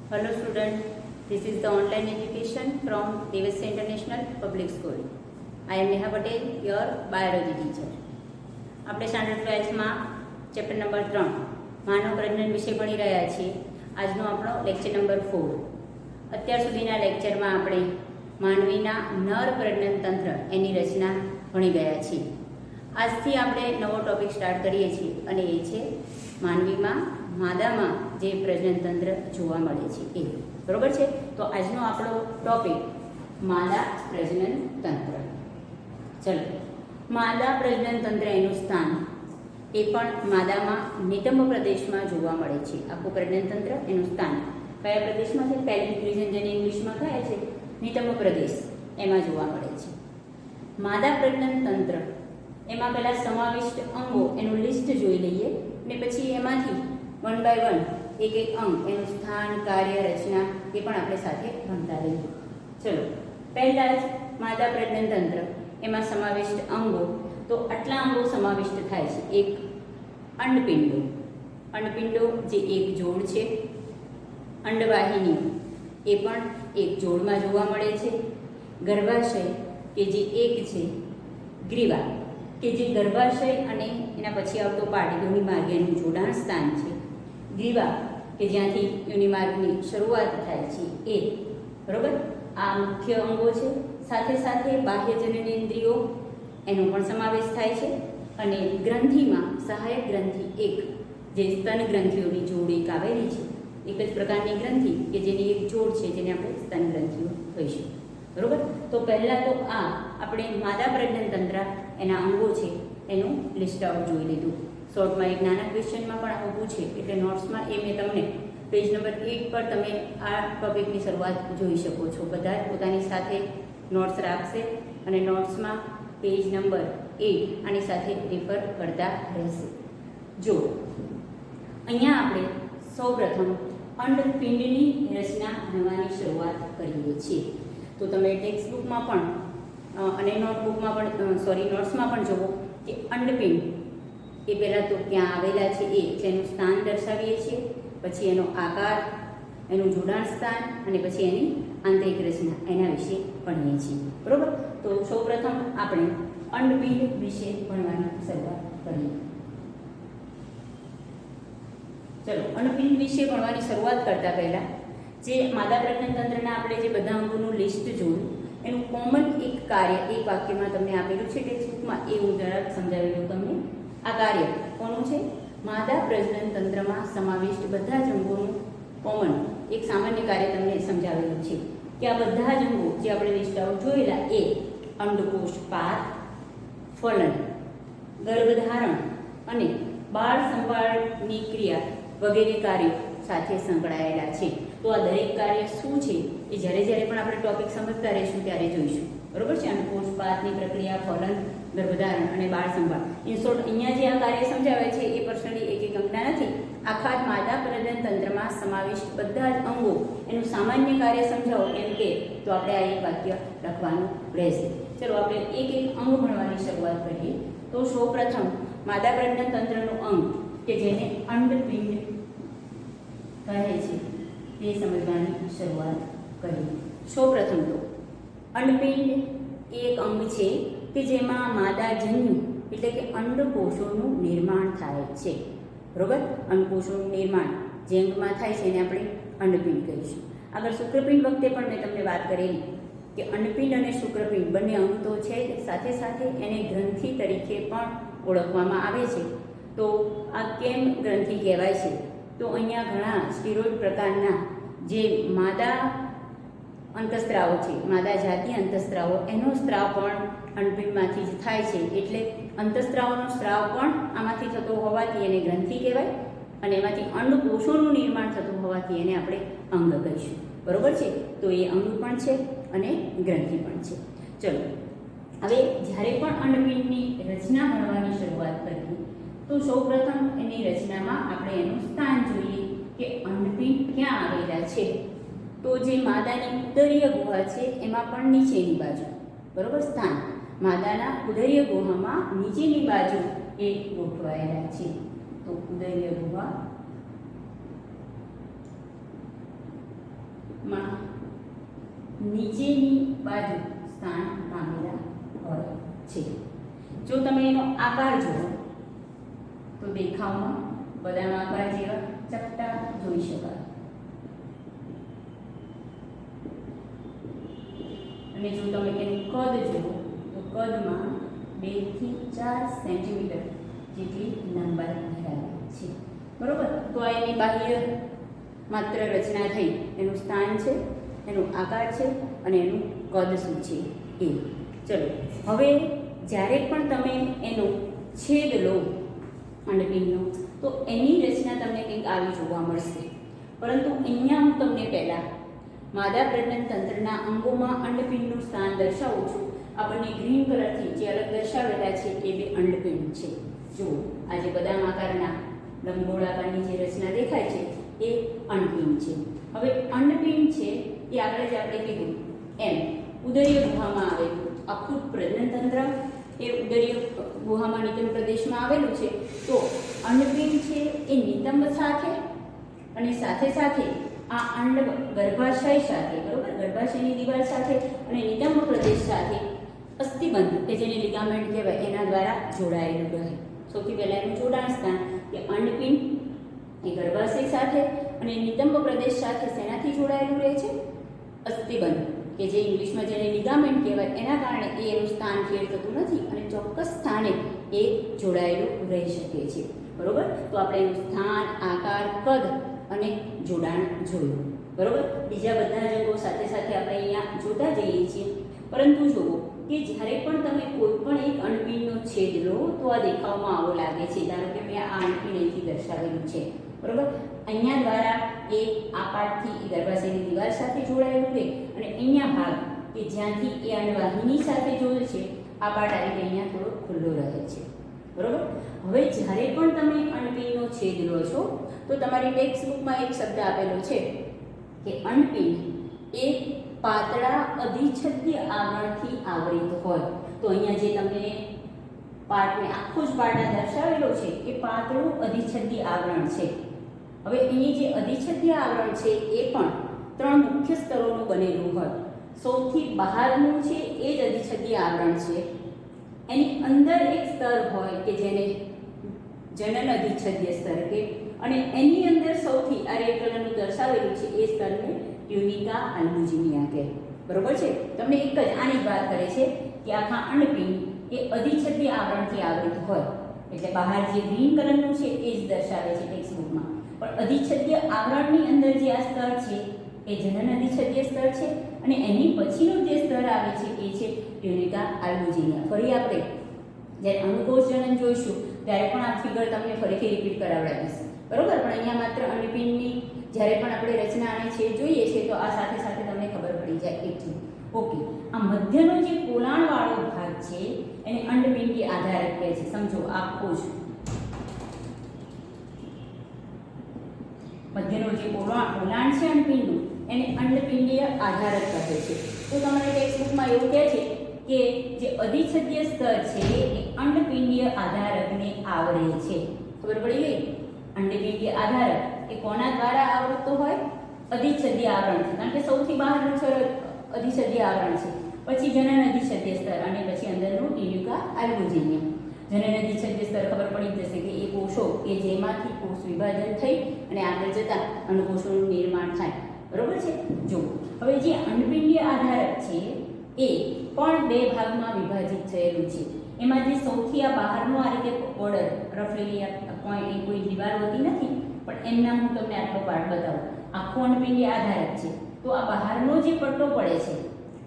Hello student, this is the online education from Devasya International Public School. I am Neha Patel, your biology teacher. આપણે standard 12માં chapter number 3 માનવ પ્રજનન વિશે ભણી રહ્યા છીએ. આજનો આપણો લેક્ચર નંબર 4. અત્યાર સુધીના લેક્ચરમાં આપણે માનવીના નર પ્રજનન તંત્ર એની રચના ભણી ગયા છીએ. આજથી આપણે નવો ટોપિક સ્ટાર્ટ કરીએ છીએ અને એ છે માનવીમાં માદામાં જે પ્રજનન તંત્ર જોવા મળે છે એ. બરોબર છે? તો આજનો આપણો ટોપિક માદા પ્રજનન તંત્ર. ચલો, માદા પ્રજનન તંત્ર એનું સ્થાન એ પણ માદામાં નિતંબ પ્રદેશમાં જોવા મળે છે. આખું પ્રજનન તંત્ર એનું સ્થાન કયા પ્રદેશમાં છે? પેલ્વિક રિજન, જેને ઇંગ્લિશમાં કહે છે નિતંબ પ્રદેશ, એમાં જોવા મળે છે. માદા પ્રજનન તંત્ર એમાં પહેલાં સમાવિષ્ટ અંગો એનું લિસ્ટ જોઈ લઈએ ને પછી એમાંથી 1 by 1 એક એક અંગ એનું સ્થાન, કાર્ય, રચના એ પણ આપણે સાથે ભણતા રહીએ. ચલો, પહેલાં જ માદા પ્રજનન તંત્ર એમાં સમાવિષ્ટ અંગો, તો આટલા અંગો સમાવિષ્ટ થાય છે. એક અંડપિંડો, અંડપિંડો જે એક જોડ છે. અંડવાહિનીઓ એ પણ એક જોડમાં જોવા મળે છે. ગર્ભાશય કે જે એક છે. ગ્રીવા કે જે ગર્ભાશય અને એના પછી આવતો પાર્ટ યોનિમાર્ગ એનું જોડાણ સ્થાન છે. ગ્રીવા કે જ્યાંથી યોનિમાર્ગની શરૂઆત થાય છે એ. બરોબર? આ મુખ્ય અંગો છે. સાથે સાથે બાહ્ય જનનેન્દ્રિયો એનો પણ સમાવેશ થાય છે. અને ગ્રંથિમાં સહાયક ગ્રંથિ એક, જે સ્તન ગ્રંથિઓની જોડ એક આવેલી છે. એક જ પ્રકારની ગ્રંથિ કે જેની એક જોડ છે, જેને આપણે સ્તન ગ્રંથિઓ કહીશું. બરોબર? તો પહેલાં તો આ આપણે માદા પ્રજનન તંત્ર એના અંગો છે એનું લિસ્ટ આઉટ જોઈ લીધું. શોર્ટમાં એક નાના ક્વેશ્ચનમાં પણ આવું પૂછે એટલે નોટ્સમાં એ મેં તમને પેજ નંબર 8 પર તમે આ ટોપિકની શરૂઆત જોઈ શકો છો. બધા જ પોતાની સાથે નોટ્સ રાખશે અને નોટ્સમાં પેજ નંબર 8 આની સાથે રેફર કરતા રહેશે. જો અહીંયા આપણે સૌપ્રથમ અંડપિંડની રચના ભણવાની શરૂઆત કરીએ છીએ. તો તમે ટેક્સ્ટ બુકમાં પણ અને નોટબુકમાં પણ નોટ્સમાં પણ જુઓ કે અંડપિંડ એ પહેલાં તો ક્યાં આવેલા છે એ એનું સ્થાન દર્શાવીએ છીએ, પછી એનો આકાર, એનું જોડાણ સ્થાન અને પછી એની આંતરિક રચના એના વિશે ભણીએ છીએ. બરાબર? તો સૌપ્રથમ આપણે અંડપિંડ વિશે ભણવાની શરૂઆત કરીએ. ચલો, અંડપિંડ વિશે ભણવાની શરૂઆત કરતાં પહેલાં જે માદા પ્રજનન તંત્રના આપણે જે બધા અંગોનું લિસ્ટ જોયું એનું કોમન એક કાર્ય એક વાક્યમાં તમને આપેલું છે ટેક્સ્ટબુકમાં, એ હું જરાક સમજાવી દઉં તમને. આ કાર્ય કોનું છે? માદા પ્રજનન તંત્રમાં સમાવિષ્ટ બધા જ અંગોનું કોમન એક સામાન્ય કાર્ય તમને સમજાવેલું છે કે આ બધા જ અંગો જે આપણે લિસ્ટ આઉટ જોયેલા એ અંડકોષપાત, ફલન, ગર્ભધારણ અને બાળ સંભાળની ક્રિયા વગેરે કાર્યો સાથે સંકળાયેલા છે. તો આ દરેક કાર્ય શું છે એ જ્યારે જ્યારે પણ આપણે ટોપિક સમજતા રહીશું ત્યારે જોઈશું. બરોબર છે? અંડકોષપાતની પ્રક્રિયા, ફલન, ગર્ભધારણ અને બાળ સંભાળ. ઇન શોર્ટ અહીંયા જે આ કાર્ય સમજાવે છે એ પર્સનલી એક એક અંગના નથી, આખા જ માદા પ્રજનન તંત્રમાં સમાવિષ્ટ બધા જ અંગો એનું સામાન્ય કાર્ય સમજાવો એમ કે તો આપણે આ એક વાક્ય લખવાનું રહેશે. ચલો, આપણે એક એક અંગ ભણવાની શરૂઆત કરીએ. તો સૌપ્રથમ માદા પ્રજનન તંત્રનું અંગ કે જેને અંડપિંડ કહે છે તે સમજવાની શરૂઆત કરીએ. સૌપ્રથમ તો અંડપિંડ એક અંગ છે કે જેમાં માદાજન્યુ એટલે કે અંડકોષોનું નિર્માણ થાય છે. બરોબર? અંડકોષોનું નિર્માણ જે અંગમાં થાય છે એને આપણે અંડપિંડ કહીશું. આગળ શુક્રપિંડ વખતે પણ મેં તમને વાત કરેલી કે અંડપિંડ અને શુક્રપિંડ બંને અંગ તો છે, સાથે સાથે એને ગ્રંથિ તરીકે પણ ઓળખવામાં આવે છે. તો આ કેમ ગ્રંથિ કહેવાય છે? તો અહીંયા ઘણા સ્ટીરોઇડ પ્રકારના જે માદા અંતઃસ્ત્રાવો છે, માદા જાતીય અંતઃસ્ત્રાવો, એનો સ્ત્રાવ પણ અંડપિંડમાંથી જ થાય છે. એટલે અંતઃસ્ત્રાવોનો સ્ત્રાવ પણ આમાંથી થતો હોવાથી એને ગ્રંથિ કહેવાય અને એમાંથી અંડકોષોનું નિર્માણ થતું હોવાથી એને આપણે અંગ કહીશું. બરોબર છે? તો એ અંગ પણ છે અને ગ્રંથિ પણ છે. ચલો, હવે જ્યારે પણ અંડપિંડની રચના ભણવાની શરૂઆત કરીએ તો સૌપ્રથમ એની રચનામાં આપણે એનું સ્થાન જોઈએ કે અંડપિંડ ક્યાં આવેલા છે. તો જે માદાની ઉદરીય ગુહા છે એમાં પણ નીચેની બાજુ, બરોબર, સ્થાન માદાના ઉદરીય ગુહામાં નીચેની બાજુ એ ગોઠવાયેલા છે. તો ઉદરીય ગુહા માં નીચેની બાજુ સ્થાન પામેલા હોય છે. જો તમે એનો આકાર જુઓ તો દેખાવમાં બદામ આકાર જેવા ચપટા જોઈ શકાય. અને જો તમે તેનું કદ જુઓ તો કદમાં 2 થી 4 સેન્ટીમીટર જેટલી લંબાઈ ધરાવે છે. બરોબર. તો આ એની બાહ્ય માત્ર રચના થઈ, એનું સ્થાન છે, એનો આકાર છે અને એનું કદ શું છે એ. ચલો હવે જ્યારે પણ તમે એનો છેદ લો અંડપીંડનો તો એની રચના તમને કંઈક આવી જોવા મળશે. પરંતુ અહીંયા હું તમને પહેલાં માદા પ્રજનન તંત્રના અંગોમાં અંડપિંડનું સ્થાન દર્શાવું છું. આપણને ગ્રીન કલરથી જે અલગ દર્શાવેલા છે એ 2 અંડપિંડ છે. જુઓ, આ જે બદામ આકારના લંબગોળાકારની જે રચના દેખાય છે એ અંડપિંડ છે. હવે અંડપિંડ છે એ આગળ જ આપણે કીધું એમ ઉદરીય ગુહામાં આવેલું આખું પ્રજનન તંત્ર એ ઉદરીય ગુહામાં નિતંબ પ્રદેશમાં આવેલું છે. તો અંડપિંડ છે એ નિતંબ સાથે અને સાથે સાથે આ અંડ ગર્ભાશય સાથે, બરોબર, ગર્ભાશયની દિવાલ સાથે અને નિતંબ પ્રદેશ સાથે અસ્થિબંધ કે જેને લિગામેન્ટ કહેવાય એના દ્વારા જોડાયેલું રહે. સૌથી પહેલાં એનું જોડાણ સ્થાન કે અંડપિંડ એ ગર્ભાશય સાથે અને નિતંબ પ્રદેશ સાથે શેનાથી જોડાયેલું રહે છે? અસ્થિબંધ કે જે ઇંગ્લિશમાં જેને લિગામેન્ટ કહેવાય એના કારણે એનું સ્થાન ફેર થતું નથી અને ચોક્કસ સ્થાને એ જોડાયેલું રહી શકે છે. બરોબર. તો આપણે એનું સ્થાન, આકાર, કદ અને જોડાણ જોયું. બરોબર. બીજા બધા જ અંગો સાથે સાથે આપણે અહીંયા જોતા જઈએ છીએ. પરંતુ જુઓ કે જ્યારે પણ તમે કોઈ પણ એક અંડપિંડનો છેદ લો તો આ દેખાવમાં આવો લાગે છે. ધારો કે મેં આ અંડપિંડ અહીંથી દર્શાવેલું છે. બરોબર. અહીંયા દ્વારા એ આ પાર્ટથી ગર્ભાશયની દિવાલ સાથે જોડાયેલું રહે અને અહીંયા ભાગ કે જ્યાંથી એ અંડવાહિની સાથે જોડે છે આ પાર્ટ આવી રીતે અહીંયા થોડો ખુલ્લો રહે છે. બરોબર. હવે જ્યારે પણ તમે અંડપિંડનો છેદ લો છો તો તમારી ટેક્સ્ટ બુકમાં એક શબ્દ આપેલો છે કે અંડપિંડ એ પાતળા અધિછદ્ય આવરણથી આવરિત હોય. તો અહીંયા જે તમને પાર્ટને આખો જ પાર્ટ દર્શાવેલો છે એ પાતળું અધિછદ્ય આવરણ છે. હવે એની જે અધિછદ્ય આવરણ છે એ પણ 3 મુખ્ય સ્તરોનું બનેલું હોય. સૌથી બહારનું છે એ જ અધિછદ્ય આવરણ છે. એની અંદર એક સ્તર હોય કે જેને જનન અધિછદ્ય સ્તર કે, અને એની અંદર સૌથી આ રેડ કલરનું દર્શાવેલું છે એ સ્તરને ટ્યુનિકા આલ્બુજિનિયા કહે. બરોબર છે. તમને એક જ આની જ વાત કરે છે કે આખા અંડપિંડ એ અધિછદ્ય આવરણથી આવૃત હોય. એટલે બહાર જે ગ્રીન કલરનું છે એ જ દર્શાવે છે ટેક્સ્ટ બુકમાં. પણ અધિછદ્ય આવરણની અંદર જે આ સ્તર છે એ જનન અધિછદ્ય સ્તર છે અને એની પછીનું જે સ્તર આવે છે એ છે ટ્યુનિકા આલ્બુજિનિયા. ફરી આપણે જ્યારે અનુકોષ જનન જોઈશું ત્યારે પણ આ ફિગર તમને ફરીથી રિપીટ કરાવડાવીશ. બરોબર. પણ અહીંયા માત્ર અંડપિંડની જ્યારે પણ આપણે રચના અને છેદ જોઈએ છે તો આ સાથે સાથે તમને ખબર પડી જાય એટલી. ઓકે. આ મધ્યનો જે પોલાણવાળો ભાગ છે એને અંડપિંડી આધારક કહે છે. સમજો આ કોષ મધ્યનો જે પોલાણ છે અંડપિંડનું એને અંડપિંડીય આધારક કહે છે. તો તમારી ટેક્સ્ટ બુકમાં એવું કહે છે કે જે અધિછદ્ય સ્તર છે એ અંડપિંડીય આધારકને આવરે છે. ખબર પડી ગઈ? અંડપિંડીય આધારક એ કોના દ્વારા આવરતો હોય? અધિછદ્ય આવરણથી. કારણ કે સૌથી બહારનું સ્તર અધિછદ્ય આવરણ છે, પછી જનન અધિછદ્ય સ્તર અને પછી અંદરનું ટ્યુનિકા આલ્બુજિનિયા. જનન અધિછદ્ય સ્તર ખબર પડી જશે કે એ કોષો કે જેમાંથી કોષ વિભાજન થઈ અને આગળ જતા અંડકોષોનું નિર્માણ થાય. બરોબર છે. જો હવે જે અંડપિંડીય આધારક છે એ પણ 2 ભાગમાં વિભાજિત થયેલું છે. એમાં જે સૌથી આ બહારનો આ રીતે બોર્ડર રફલી કોઈ દિવાલ હોતી નથી, પણ એમના હું તમને આટલો પાર્ટ બતાવું. આખો અંડપિંડીય આધારક છે. તો આ બહારનો જે પટ્ટો પડે છે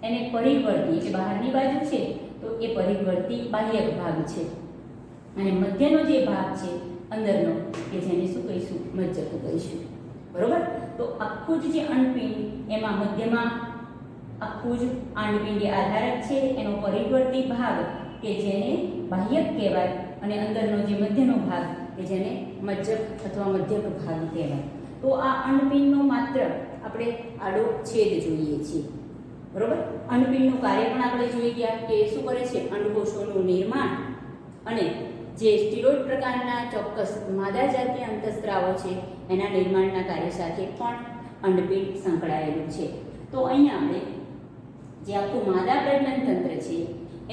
એને પરિવર્તી, જે બહારની બાજુ છે તો એ પરિવર્તી બાહ્યક ભાગ છે. અને મધ્યનો જે ભાગ છે અંદરનો કે જેને શું કહીશું? મજ્જક કહીશું. બરોબર. તો આખું જ જે અંડપિંડ એમાં મધ્યમાં આખું જ અંડપિંડીય આધારક છે, એનો પરિવર્તી ભાગ કે જેને બાહ્યક કહેવાય અને અંદરનો જે મધ્યનો ભાગ કે જેને મજ્જક અથવા મધ્યક ભાગ કહેવાય. તો આ અંડપિંડનો માત્ર આપણે આડો છેદ જોઈએ છીએ. બરોબર. અંડપિંડનું કાર્ય પણ આપણે જોઈ ગયા કે શું કરે છે? અંડકોષોનું નિર્માણ અને જે સ્ટીરોઇડ પ્રકારના ચોક્કસ માદા જાતીય અંતઃસ્ત્રાવો છે એના નિર્માણના કાર્ય સાથે પણ અંડપિંડ સંકળાયેલું છે. તો અહીંયા આપણે જે આખું માદા પ્રજનન તંત્ર છે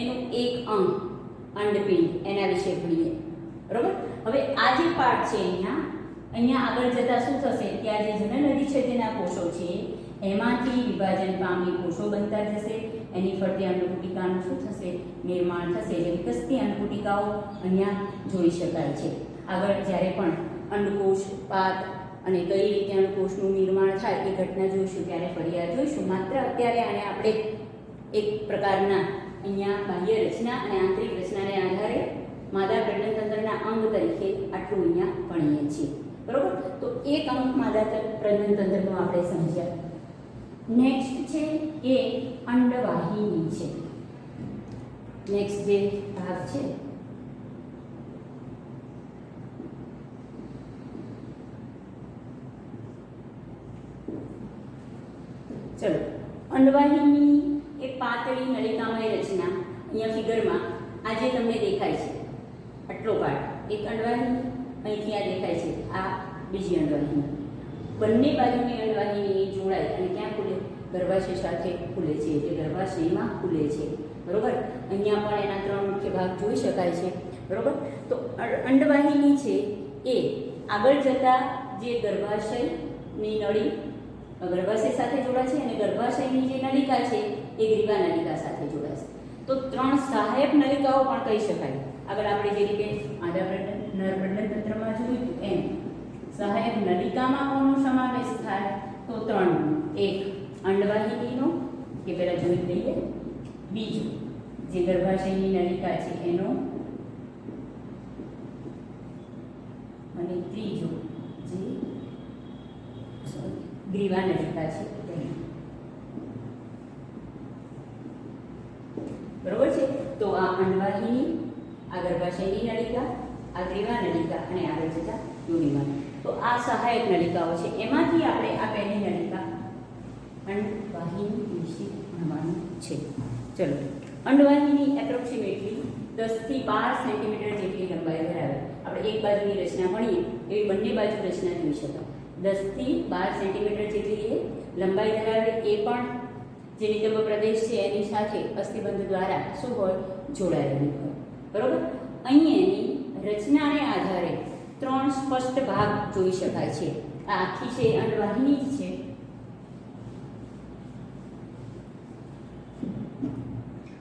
એનું એક અંગ અંડપિંડ એના વિશે ભણીએ. બરોબર. હવે આ જે પાર્ટ છે અહીંયા આગળ જતા શું થશે કે આ જે જનનદી છેદના કોષો છે એમાંથી વિભાજન પામી કોષો બનતા જશે. એની ફરતે અંડકુટિકાનું શું થશે? નિર્માણ થશે. એટલે વિકસતી અંડકુટિકાઓ અહીંયા જોઈ શકાય છે. આગળ જ્યારે પણ અંડકોષ પાત અને કઈ રીતે અંડકોષનું નિર્માણ થાય એ ઘટના જોઈશું ત્યારે ફરિયાદ જોઈશું. માત્ર અત્યારે આને આપણે એક પ્રકારના અહીંયા બાહ્ય રચના અને આંતરિક રચનાને આધારે માદા પ્રજનન તંત્રના અંગ તરીકે આટલું અહીંયા ભણીએ છીએ. બરોબર. તો એક અંગ માદા પ્રજનન તંત્રનું આપણે સમજ્યા. નેક્સ્ટ છે એ અંડવાહિની છે. નેક્સ્ટ જે ભાગ છે ચલો, અંડવાહિની એ પાતળી નલિકામય રચના. અહીંયા ફિગરમાં આ જે તમને દેખાય છે આટલો પાર્ટ એક અંડવાહિની, અહીંથી આ દેખાય છે આ બીજી અંડવાહિની. બંને બાજુની અંડવાહિની જોડાય અને ક્યાં ખુલે? ગર્ભાશય સાથે ખુલે છે. એટલે ગર્ભાશયમાં ખુલે છે. બરોબર. અહીંયા પણ એના 3 મુખ્ય ભાગ જોઈ શકાય છે. બરોબર. તો અંડવાહિની છે એ આગળ જતા જે ગર્ભાશયની નળી ગર્ભાશય સાથે જોડાશે અને ગર્ભાશયની જે નલિકા છે એ ગ્રીવા નલિકા સાથે જોડાશે. તો 3 સહાયક નલિકાઓ પણ કહી શકાય. આગળ આપણે જે રીતે માદા પ્રજનન તંત્રમાં જોયું એમ સહાયક નલિકામાં કોનો સમાવેશ થાય? તો 3. એક અંડવાહિનીનો કે પહેલા જોઈ લઈએ, બીજું જે ગર્ભાશયની નલિકા છે એનો, અને ત્રીજો જે ગ્રીવા નલિકા છે તેનો. બરોબર છે. તો આ અંડવાહિની, આ ગર્ભાશયની નલિકા, આ ગ્રીવા નલિકા અને આગળ જતા યોનિમાં. તો આ સહાયક નલિકાઓ છે. એમાંથી આપણે આ પહેલી નલિકા અંડવાહિની વિશે ભણવાનું છે. ચલો, અંડવાહિની એપ્રોક્સિમેટલી 10 થી 12 સેન્ટીમીટર જેટલી લંબાઈ ધરાવે. આપણે એક બાજુની રચના ભણીએ એવી બંને બાજુ રચના જોઈ શકાય. 10 થી 12 સેન્ટીમીટર જેટલી એ લંબાઈ ધરાવે. એ પણ જે નિતંબ પ્રદેશ છે એની સાથે અસ્થિબંધ દ્વારા શું હોય? જોડાયેલી હોય. બરોબર. અહીં એની રચનાને આધારે 3 સ્પષ્ટ ભાગ જોઈ શકાય છે. આ આખી છે અંડવાહિની જ છે.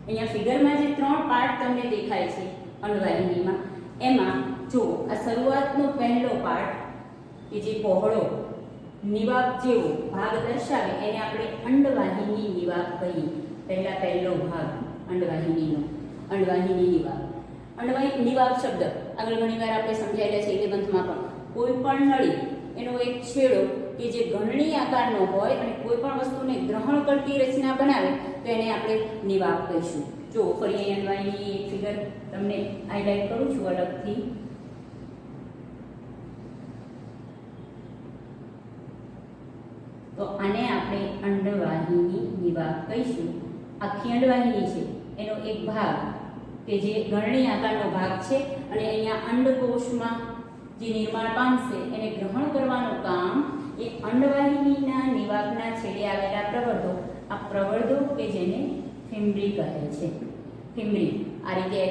અહીંયા ફિગરમાં જે 3 પાર્ટ તમને દેખાય છે અંડવાહિનીમાં, એમાં જો આ શરૂઆતનો પહેલો પાર્ટ કે જે પહોળો નિવાક જેવો ભાગ દર્શાવે એને આપણે અંડવાહિની નિવાક કહીએ. પહેલો ભાગ અંડવાહિનીનો અંડવાહિની નિવાક. અંડવાહિની નિવાક શબ્દ આગળ ઘણીવાર આપણે સમજાયેલા છે નિબંધમાં પણ. કોઈ પણ નળી એનો એક છેડો કે જે ઘનણી આકારનો હોય અને કોઈ પણ વસ્તુને ગ્રહણ કરતી રચના બનાવે તો એને આપણે નિવાક કહીશું. જો ફરી અહીં અંડવાહિની એક ફિગર તમને હાઇલાઇટ કરું છું અલગથી. તો આને આપણે અંડવાહિની નિવાક કહીશું. આખી અંડવાહિની છે એનો એક ભાગ કે જે ઘનણી આકારનો ભાગ છે અને અહીંયા અંડકોષમાં જે નિર્માણ પામશે એને ગ્રહણ કરવાનું કામ એ અંડવાહિનીના નિવાકના છેડે આવેલા પ્રવર્ધો, આ પ્રવર્ધો કે જેને ફિમ્બ્રી કહે છે. ફિમ્બ્રી આ રીતે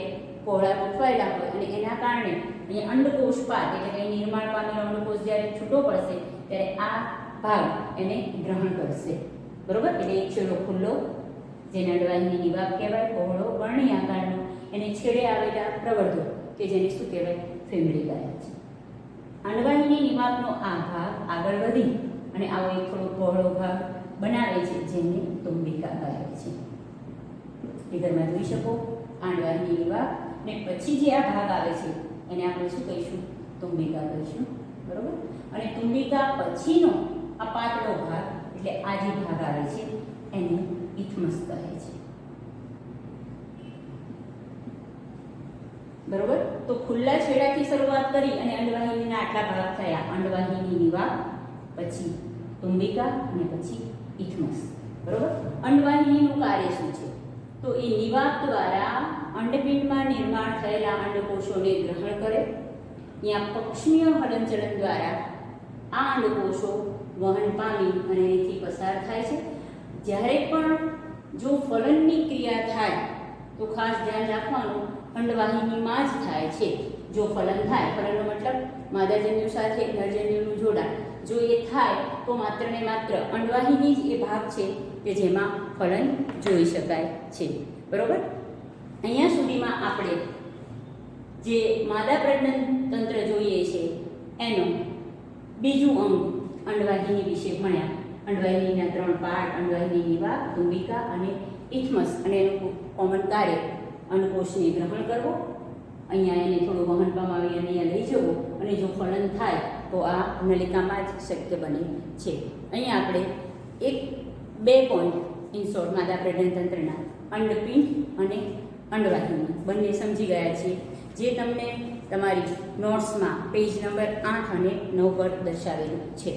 પહોળા ગોઠવાયેલા હોય અને એના કારણે અહીંયા અંડકોષ પાદ એટલે કે નિર્માણ પામેલો અંડકોષ જ્યારે છૂટો પડશે ત્યારે આ ભાગ એને ગ્રહણ કરશે. બરોબર. એટલે એક છેડો ખુલ્લો જેને અંડવાહિની નિવાક કહેવાય, પહોળો વર્ણી આકારનો, એને છેડે આવેલા પ્રવર્ધો કે જેને શું કહેવાય? ફિમ્બ્રી કહે છે. અંડવાહિની નિવાકનો આ ભાગ આગળ વધી અને આવો એક થોડો પહોળો ભાગ બનાવે છે જેને તુંબિકા કહે છે. ફિગરમાં જોઈ શકો અંડવાહિની નિવાક ને પછી જે આ ભાગ આવે છે એને આપણે શું કહીશું? તુંબિકા કહીશું. બરોબર. અને તુંબિકા પછીનો આ પાતળો ભાગ એટલે આ જે ભાગ આવે છે એને ઇથમસ કહે છે. બરોબર. તો ખુલ્લા છેડાથી શરૂઆત કરી અને અંડવાહિનીના આટલા ભાગ થયા. અંડવાહિની નિવાક, પછી તુંબિકા અને પછી ઇથમસ. બરોબર. અંડવાહિનીનું કાર્ય શું છે? તો એ નિવાક દ્વારા અંડપિંડમાં નિર્માણ થયેલા અંડકોષોને ગ્રહણ કરે. અહીંયા પક્ષીય હલનચલન દ્વારા આ અંડકોષો વહન પામી અને એથી પસાર થાય છે. જ્યારે પણ જો ફલનની ક્રિયા થાય તો ખાસ ધ્યાન રાખવાનું અંડવાહિનીમાં જ થાય છે. જો ફલન થાય, ફલનનો મતલબ માદાજન્યુ સાથે નરજન્યુનું જોડાણ, જો એ થાય તો માત્ર ને માત્ર અંડવાહિની જ એ ભાગ છે કે જેમાં ફલન જોઈ શકાય છે. બરોબર? અહીંયા સુધીમાં આપણે જે માદા પ્રજનન તંત્ર જોઈએ છે એનો બીજું અંગ અંડવાહિની વિશે ભણ્યા. અંડવાહિનીના 3 પાર્ટ: અંડવાહિનીની વાગ, તુંબિકા અને ઇથમસ. અને એનું કોમન કાર્ય અંડકોષને ગ્રહણ કરવો, અહીંયા એને થોડું વહન પામાવી અને અહીંયા લઈ જવું, અને જો ફલન થાય તો આ નલિકામાં જ શક્ય બને છે. અહીંયા આપણે 2 પોઈન્ટ ઇન શોર્ટ માદા પ્રજનન તંત્રના અંડપિંડ અને અંડવાહિની બંને સમજી ગયા છીએ, જે તમને તમારી નોટ્સમાં પેજ નંબર 8 અને 9 પર દર્શાવેલું છે.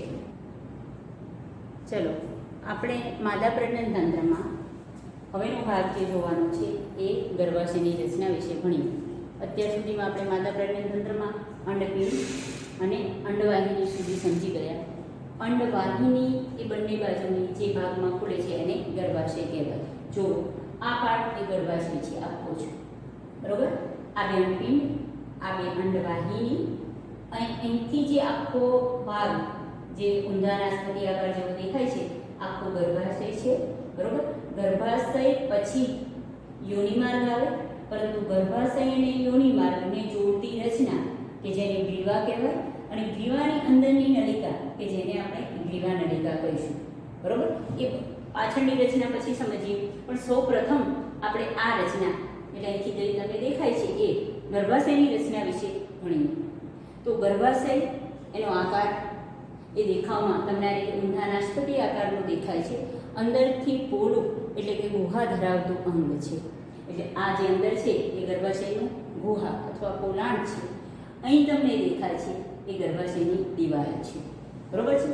ચલો, આપણે માદા પ્રજનન તંત્રમાં હવેનો ભાગ જે જોવાનો છે એ ગર્ભાશયની રચના વિશે ભણીએ. અત્યાર સુધીમાં આપણે માદા પ્રજનન તંત્રમાં અંડપિંડ અને અંડવાહિની સુધી સમજી ગયા. અંડવાહિની એ બંને બાજુની જે ભાગમાં ખુલે છે એને ગર્ભાશય કહેવાય. જો આ પાર્ટ એ ગર્ભાશય છે આખો છે, બરોબર? આ 2 અંડપિંડ, આ 2 અંડવાહિની. અહીંથી જે આખો ભાગ જે ઊંધા નાસપતિ આકાર જેવો દેખાય છે આખો ગર્ભાશય છે, બરોબર? ગર્ભાશય પછી યોનિમાર્ગ આવે, પરંતુ ગર્ભાશય અને યોનિમાર્ગને જોડતી રચના કે જેને ગ્રીવા કહેવાય, અને ગ્રીવાની અંદરની નલિકા કે જેને આપણે ગ્રીવા નલિકા કહીશું, બરોબર? એ પાછળની રચના પછી સમજીએ, પણ સૌપ્રથમ આપણે આ રચના એટલે અહીંથી જે તમને દેખાય છે એ ગર્ભાશયની રચના વિશે ભણીએ. તો ગર્ભાશય એનો આકાર એ દેખાવમાં તમને ઊંધા નાસપતિ આકારનો દેખાય છે. અંદરથી પોલું એટલે કે ગુહા ધરાવતું અંગ છે. એટલે આ જે અંદર છે એ ગર્ભાશયનું ગુહા અથવા પોલાણ છે. અહીં તમને દેખાય છે એ ગર્ભાશયની દિવાલ છે, બરોબર છે?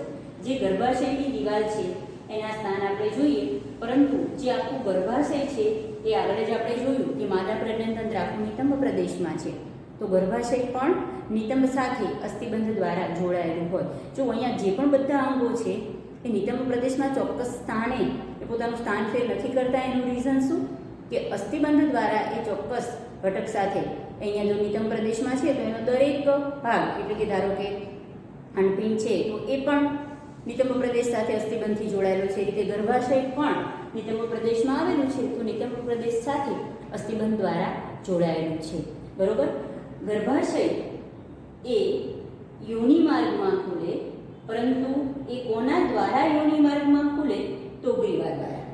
જે ગર્ભાશયની દિવાલ છે એના સ્થાન આપણે જોઈએ, પરંતુ જે આખું ગર્ભાશય છે એ આગળ જ આપણે જોયું કે માદા પ્રજનન તંત્ર આખું નિતંબ પ્રદેશમાં છે. તો ગર્ભાશય પણ નિતંબ સાથે અસ્થિબંધ દ્વારા જોડાયેલું હોય. જો અહીંયા જે પણ બધા અંગો છે એ નિતંબ પ્રદેશમાં ચોક્કસ સ્થાને એ પોતાનું સ્થાન ફેર નથી કરતા. એનું રીઝન શું? કે અસ્થિબંધ દ્વારા એ ચોક્કસ ઘટક સાથે, અહીંયા જો નિતંબ પ્રદેશમાં છે તો એનો દરેક ભાગ એટલે કે ધારો કે અંડપિંડ છે તો એ પણ નિતંબ પ્રદેશ સાથે અસ્થિબંધથી જોડાયેલો છે. રીતે ગર્ભાશય પણ નિતંબ પ્રદેશમાં આવેલું છે તો નિતંબ પ્રદેશ સાથે અસ્થિબંધ દ્વારા જોડાયેલું છે, બરોબર? ગર્ભાશય એ યોનિમાર્ગમાં ખુલે, પરંતુ એ કોના દ્વારા યોનિમાર્ગમાં ખુલે? તો ગ્રીવા દ્વારા.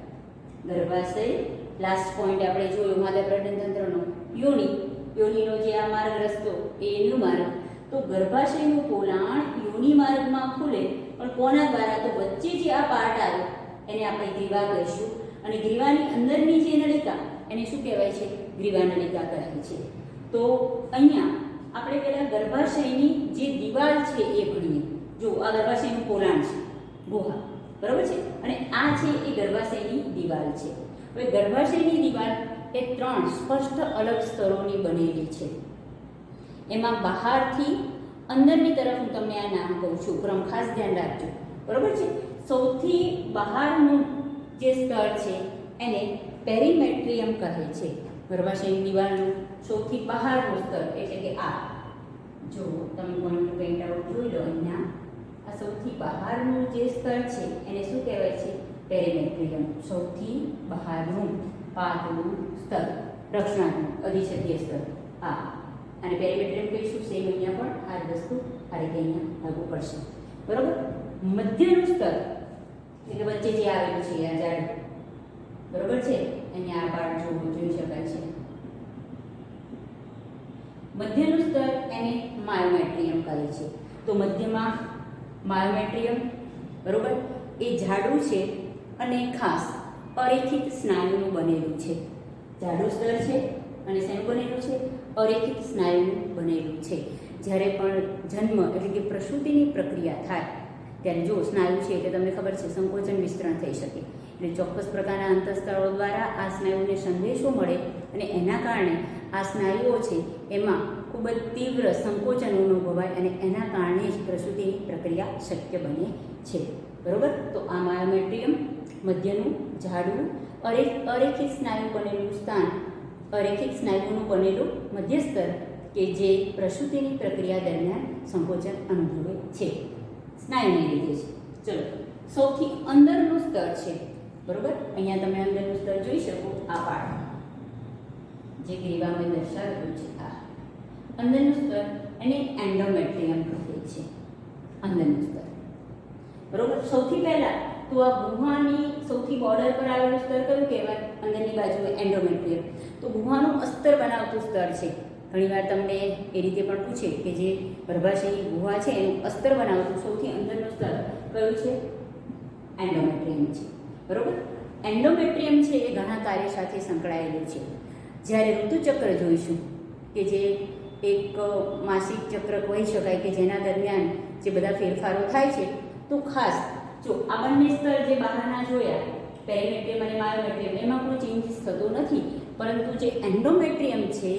ગર્ભાશય લાસ્ટ પોઈન્ટ આપણે જોયો માદા પ્રજનન તંત્રનો યોનિનો જે આ માર્ગ રસ્તો એ એનું માર્ગ. તો ગર્ભાશયનું પોલાણ યોનિમાર્ગમાં ખુલે, પણ કોના દ્વારા? તો વચ્ચે જે આ પાર્ટ આવે એને આપણે ગ્રીવા કહીશું, અને ગ્રીવાની અંદરની જે નલિકા એને શું કહેવાય છે? ગ્રીવા નલિકા કહે છે. તો અહીંયા આપણે પહેલા ગર્ભાશયની જે દિવાલ છે એ ભણીએ. જો આ ગર્ભાશયનું પોલાણ છે, ગુહા, બરોબર છે? અને આ છે એ ગર્ભાશયની દિવાલ છે. હવે ગર્ભાશયની દિવાલ એ 3 સ્પષ્ટ અલગ સ્તરોની બનેલી છે. એમાં બહારથી અંદરની તરફ હું તમને આ નામ કહું છું, ક્રમ ખાસ ધ્યાન રાખજો, બરોબર છે? સૌથી બહારનું જે સ્તર છે એને પેરીમેટ્રિયમ કહે છે. ગર્ભાશયની દિવાલનું સૌથી બહારનું સ્તર એટલે કે આ, જો તમે પોઈન્ટ પેન્ટ આઉટ જોઈ લો અહીંયા, આ સૌથી બહારનું જે સ્તર છે એને શું કહેવાય છે? પેરીમેટ્રિયમ. સૌથી બહારનું પાતળું સ્તર, રક્ષણાત્મક અધિછેદીય સ્તર આ, અને પેરીમેટ્રિયમ કહીશું. સેમ અહીંયા પણ આ જ વસ્તુ આ રીતે અહીંયા લાગુ પડશે, બરોબર? મધ્યનું સ્તર એટલે વચ્ચે જે આવેલું છે આ જાડું, બરોબર છે? અહીંયા આ પાર્ટ જોઈ શકાય છે. મધ્યનું સ્તર એને માયોમેટ્રિયમ કહે છે. તો મધ્યમાં માયોમેટ્રિયમ, બરોબર? એ જાડું છે અને ખાસ અરેખિત સ્નાયુનું બનેલું છે. જાડું સ્તર છે અને શેનું બનેલું છે? અરેખિત સ્નાયુનું બનેલું છે. જ્યારે પણ જન્મ એટલે કે પ્રસૂતિની પ્રક્રિયા થાય ત્યારે જો સ્નાયુ છે એટલે તમને ખબર છે સંકોચન વિસ્તરણ થઈ શકે, એટલે ચોક્કસ પ્રકારના અંતઃસ્તરો દ્વારા આ સ્નાયુને સંદેશો મળે અને એના કારણે આ સ્નાયુઓ છે એમાં ખૂબ જ તીવ્ર સંકોચન અનુભવાય અને એના કારણે જ પ્રસૂતિની પ્રક્રિયા શક્ય બને છે. બરોબર. તો આ માયોમેટ્રિયમ મધ્યનું જાડું અરેખિત સ્નાયુ બનેલું સ્થાન, અરેખિત સ્નાયુનું બનેલું મધ્યસ્તર કે જે પ્રસૂતિની પ્રક્રિયા દરમિયાન સંકોચન અનુભવે છે, સ્નાયુને લીધે છે. ચલો, સૌથી અંદરનું સ્તર છે. બરોબર. અહીંયા તમે અંદરનું સ્તર જોઈ શકો. આ પાર્ટ જે ગ્રીવામાં દર્શાવેલું છે, આ અંદરનું સ્તર એને એન્ડોમેટ્રિયમ કહે છે. અંદરનું સ્તર. બરોબર. સૌથી પહેલા તો આ ગુહાની સૌથી બોર્ડર પર આવેલું સ્તર કયું કહેવાય? અંદરની બાજુએ એન્ડોમેટ્રિયમ. તો ગુહાનું અસ્તર બનાવતું સ્તર છે. ઘણીવાર તમને એ રીતે પણ પૂછે કે જે ગર્ભાશયની ગુહા છે એનું અસ્તર બનાવતું સૌથી અંદરનું સ્તર કયું છે? એન્ડોમેટ્રિયમ છે. બરોબર. એન્ડોમેટ્રિયમ છે એ ઘણા કાર્ય સાથે સંકળાયેલું છે. જ્યારે ઋતુચક્ર જોઈશું કે જે એક માસિક ચક્ર કહી શકાય કે જેના દરમિયાન જે બધા ફેરફારો થાય છે, તો ખાસ જો આ બંને સ્તર જે બહારના જોયા, પેરીમેટ્રિયમ અને માયોમેટ્રિયમ, એમાં કોઈ ચેન્જીસ થતો નથી, પરંતુ જે એન્ડોમેટ્રિયમ છે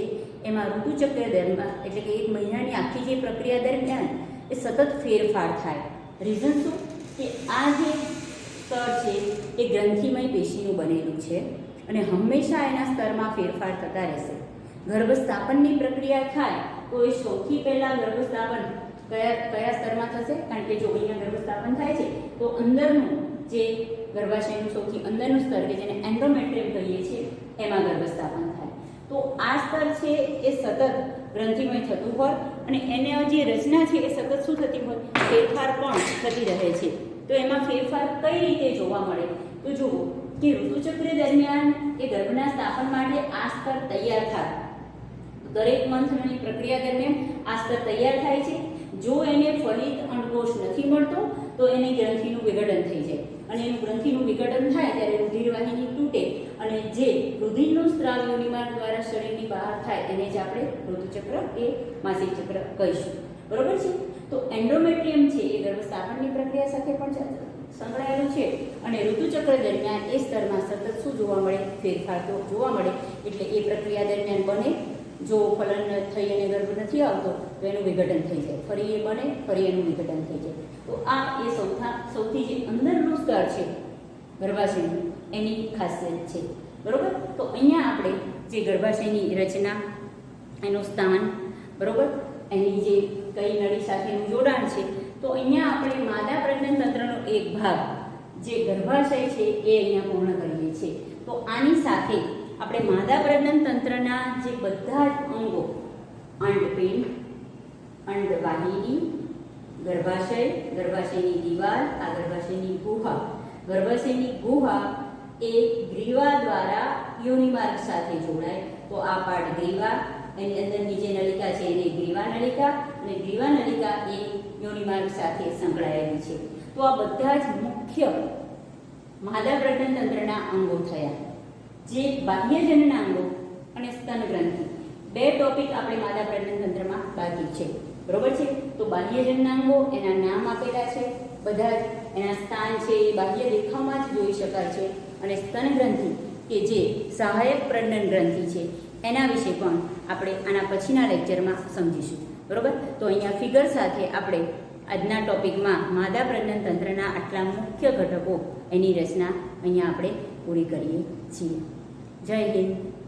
એમાં ઋતુચક્ર દરમિયાન એટલે કે 1 મહિનાની આખી જે પ્રક્રિયા દરમિયાન એ સતત ફેરફાર થાય. રીઝન શું? કે આ જે સ્તર છે એ ગ્રંથિમય પેશીનું બનેલું છે અને હંમેશા એના સ્તરમાં ફેરફાર થતા રહેશે. ગર્ભસ્થાપનની પ્રક્રિયા થાય તો એ સૌથી પહેલાં ગર્ભસ્થાપન કયા સ્તરમાં થશે? કારણ કે જો અહીંયા ગર્ભસ્થાપન થાય છે તો અંદરનું જે ગર્ભાશયનું સૌથી અંદરનું સ્તર કે જેને એન્ડોમેટ્રિયમ કહીએ છીએ એમાં ગર્ભસ્થાપન થાય. તો આ સ્તર છે એ સતત ગ્રંથિમય થતું હોય અને એને જે રચના છે એ સતત શું થતી હોય? ફેરફાર પણ થતી રહે છે. તો એમાં ફેરફાર કઈ રીતે જોવા મળે? તો જુઓ કે ઋતુચક્ર દરમિયાન એ ગર્ભના સ્થાપન માટે આ સ્તર તૈયાર થાય. દરેક મંથનની પ્રક્રિયા દરમિયાન આ સ્તર તૈયાર થાય છે. જો એને ફલિત અંડકોષ નથી મળતો તો એની ગ્રંથિનું વિઘટન થઈ જાય અને એનું ગ્રંથિનું વિઘટન થાય ત્યારે રુધિરવાહિની તૂટે અને જે રુધિરનું સ્ત્રાવ યોનિમાર્ગ દ્વારા શરીરની બહાર થાય એને જ આપણે ઋતુચક્ર કે માસિક ચક્ર કહીશું. બરોબર છે. તો એન્ડોમેટ્રિયમ છે એ ગર્ભસ્થાપનની પ્રક્રિયા સાથે પણ સંકળાયેલું છે અને ઋતુચક્ર દરમિયાન એ સ્તરમાં સતત શું જોવા મળે? ફેરફાર તો જોવા મળે. એટલે એ પ્રક્રિયા દરમિયાન બને, જો ફલન થઈ અને ગર્ભ નથી આવતો તો એનું વિઘટન થઈ જાય, ફરી એ બને, ફરી એનું વિઘટન થઈ જાય. તો આ એ સૌથી જે અંદરનું સ્તર છે ગર્ભાશયનું એની ખાસિયત છે. બરોબર. તો અહીંયા આપણે જે ગર્ભાશયની રચના, એનું સ્થાન, બરોબર, એની જે કઈ નળી સાથેનું જોડાણ છે, તો અહીંયા આપણે માદા પ્રજનન તંત્રનો એક ભાગ જે ગર્ભાશય છે એ અહીંયા પૂર્ણ કરીએ છીએ. તો આની સાથે આપણે માદા પ્રજનન તંત્રના જે બધા જ અંગો, અંડપિંડ, અંડવાહિની, ગર્ભાશય, ગર્ભાશયની દિવાલ, આ ગર્ભાશયની ગુહા, ગર્ભાશયની ગુહા એ ગ્રીવા દ્વારા યોનિમાર્ગ સાથે જોડાય. તો આ પાર્ટ ગ્રીવા, એની અંદરની જે નલિકા છે એને ગ્રીવા નલિકા અને ગ્રીવા નલિકા એ યોનિમાર્ગ સાથે સંકળાયેલી છે. તો આ બધા જ મુખ્ય માદા પ્રજનન તંત્રના અંગો થયા. જે બાહ્યજનના અંગો અને સ્તન ગ્રંથિ, 2 ટોપિક આપણે માદા પ્રજનન તંત્રમાં બાકી છે. બરોબર છે. તો બાહ્યજનના અંગો એના નામ આપેલા છે, બધા જ એના સ્થાન છે એ બાહ્ય દેખાવમાં જ જોઈ શકાય છે. અને સ્તન ગ્રંથિ કે જે સહાયક પ્રજનન ગ્રંથિ છે એના વિશે પણ આપણે આના પછીના લેક્ચરમાં સમજીશું. બરોબર. તો અહીંયા ફિગર સાથે આપણે આજના ટોપિકમાં માદા પ્રજનન તંત્રના આટલા મુખ્ય ઘટકો, એની રચના અહીંયા આપણે પૂરી કરીએ છીએ. જય હિન્દ.